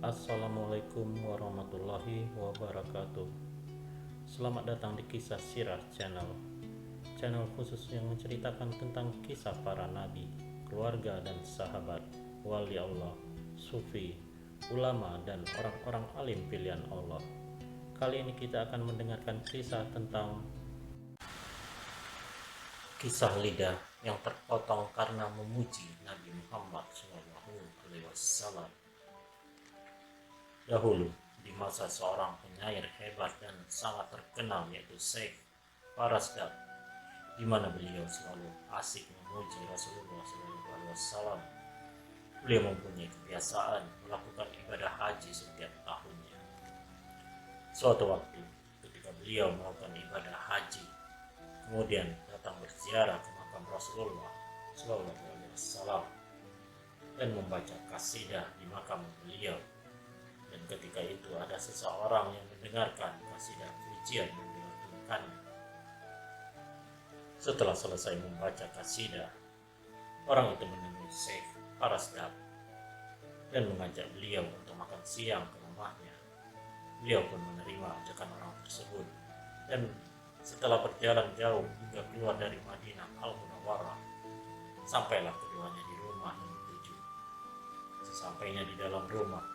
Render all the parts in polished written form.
Assalamualaikum warahmatullahi wabarakatuh. Selamat datang di Kisah Sirah Channel khusus yang menceritakan tentang kisah para nabi, keluarga dan sahabat, wali Allah, sufi, ulama dan orang-orang alim pilihan Allah. Kali ini kita akan mendengarkan kisah tentang kisah lidah yang terpotong karena memuji Nabi Muhammad SAW. Dahulu, di masa seorang penyair hebat dan sangat terkenal yaitu Syekh Farasdak, di mana beliau selalu asik memuji Rasulullah SAW. Beliau mempunyai kebiasaan melakukan ibadah haji setiap tahunnya. Suatu waktu, ketika beliau melakukan ibadah haji, kemudian datang berziarah ke makam Rasulullah SAW dan membaca kasidah di makam beliau. Dan ketika itu ada seseorang yang mendengarkan kasidah pujian yang dilantunkannya. Setelah selesai membaca kasidah, orang itu menemui Syekh Farasdak dan mengajak beliau untuk makan siang ke rumahnya. Beliau pun menerima ajakan orang tersebut, dan setelah berjalan jauh hingga keluar dari Madinah Al-Munawwarah, sampailah keduanya di rumah yang dituju. Sesampainya di dalam rumah,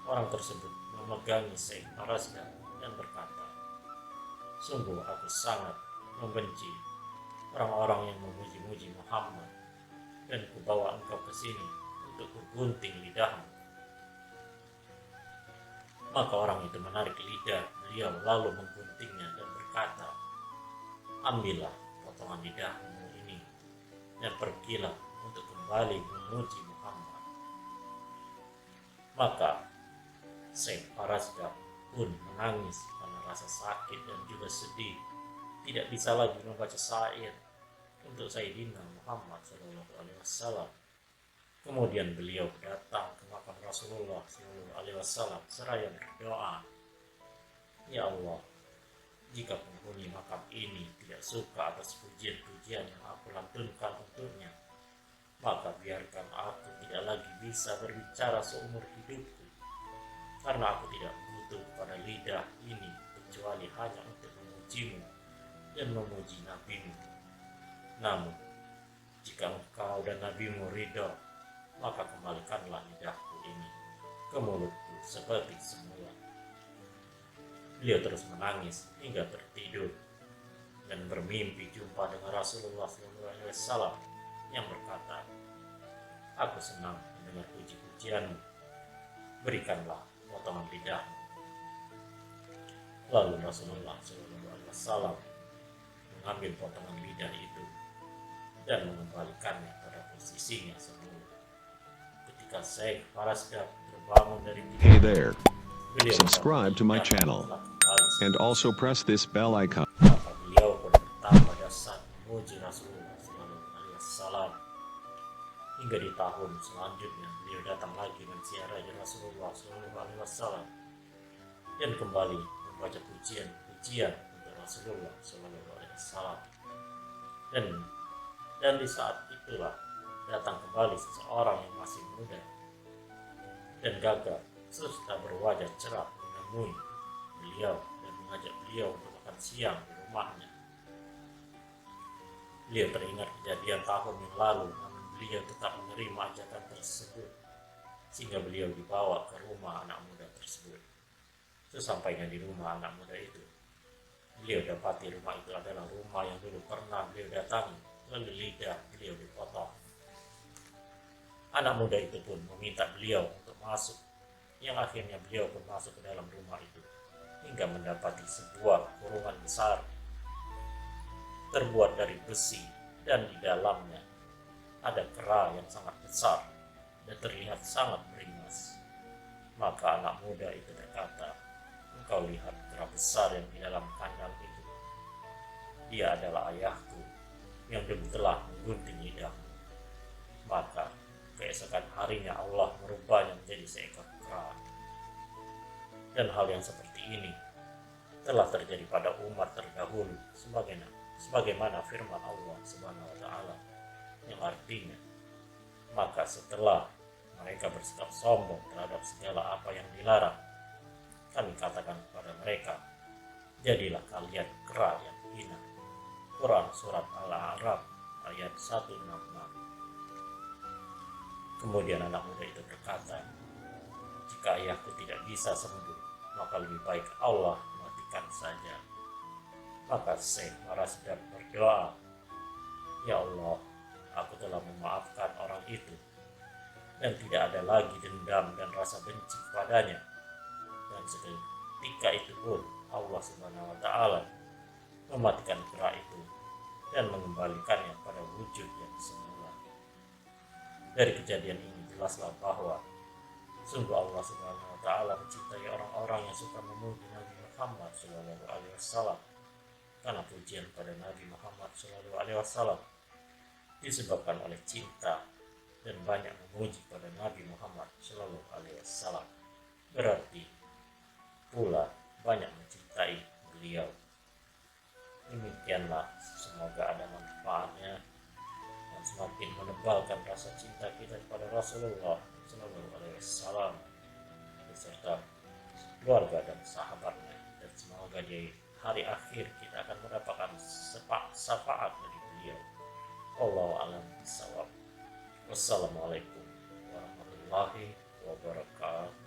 orang tersebut memegangi Syekh Farasdak dan berkata, "Sungguh aku sangat membenci orang-orang yang memuji-muji Muhammad, dan kubawa engkau ke sini untuk kugunting lidahmu." Maka orang itu menarik lidah beliau lalu mengguntingnya dan berkata, "Ambillah potongan lidahmu ini dan pergilah untuk kembali memuji Muhammad." Maka Syekh Farasdak pun menangis karena rasa sakit dan juga sedih, tidak bisa lagi membaca syair untuk Sayyidina Muhammad SAW. Kemudian beliau datang ke makam Rasulullah SAW seraya berdoa, "Ya Allah, jika penghuni makam ini tidak suka atas pujian-pujian yang aku lantunkan untuknya, maka biarkan aku tidak lagi bisa berbicara seumur hidupku, karena aku tidak butuh pada lidah ini kecuali hanya untuk memujimu dan memuji nabimu. Namun, jika engkau dan nabimu ridho, maka kembalikanlah lidahku ini ke mulutku seperti semula." Beliau terus menangis hingga tertidur dan bermimpi jumpa dengan Rasulullah SAW yang berkata, "Aku senang mendengar puji-pujianmu, berikanlah potongan lidahmu." Lalu Rasulullah SAW mengambil potongan lidah itu dan mengembalikannya pada posisinya semula. Ketika Syekh Farasdak terbangun dari tidur, Hey there, beliau subscribe to my mendapati channel lidahnya telah kembali and also press this bell icon. Maka beliau pun bertambah dasar memuji Rasulullah SAW. Hingga di tahun selanjutnya beliau datang lagi menziarahi Rasulullah SAW dan kembali membaca pujian-pujian untuk Rasulullah SAW. Dan di saat itulah datang kembali seseorang yang masih muda dan gagah serta berwajah cerah menemui beliau dan mengajak beliau untuk makan siang di rumahnya. Beliau teringat kejadian tahun yang lalu, namun beliau tetap menerima ajakan tersebut, sehingga beliau dibawa ke rumah anak muda tersebut. Sesampainya di rumah anak muda itu, beliau dapati rumah itu adalah rumah yang dulu pernah beliau datangi, lalu lidah beliau dipotong. Anak muda itu pun meminta beliau untuk masuk, yang akhirnya beliau pun masuk ke dalam rumah itu, hingga mendapati sebuah kurungan besar terbuat dari besi, dan di dalamnya ada kera yang sangat besar dan terlihat sangat beringas. Maka anak muda itu berkata, "Engkau lihat kera besar yang di dalam kandang itu? Dia adalah ayahku yang dulu telah menggunting lidahmu." Maka keesokan harinya Allah merubahnya menjadi seekor kera. Dan hal yang seperti ini telah terjadi pada umat terdahulu sebagaimana firman Allah Subhanahu wa taala yang artinya, "Maka setelah mereka bersikap sombong terhadap segala apa yang dilarang, kami katakan kepada mereka, jadilah kalian kera yang hina. Quran Surat Al-A'raf ayat 166. Kemudian anak muda itu berkata, jika ayahku tidak bisa sembuh, maka lebih baik Allah matikan saja. Maka Syekh Marasdaq berdoa, ya Allah, aku telah memaafkan orang itu dan tidak ada lagi dendam dan rasa benci kepadanya. Dan seketika itu pun Allah Subhanahu wa Ta'ala mematikan kera itu dan mengembalikannya pada wujud yang semula. Dari kejadian ini jelaslah bahwa sungguh Allah Subhanahu wa Ta'ala mencintai orang-orang yang suka memuji Nabi Muhammad Shallallahu Alaihi Wasallam, karena pujian pada Nabi Muhammad Shallallahu Alaihi Wasallam disebabkan oleh cinta dan banyak memuji pada Nabi Muhammad Shallallahu Alaihi Wasallam berarti pula banyak mencintai beliau. Demikianlah, semoga ada manfaatnya dan semakin menebalkan rasa cinta kita kepada Rasulullah Shallallahu Alaihi Wasallam beserta keluarga dan sahabatnya, dan semoga di hari akhir kita akan mendapatkan syafaat dari beliau. Wallahu a'lam bishawab. Wassalamualaikum warahmatullahi wabarakatuh.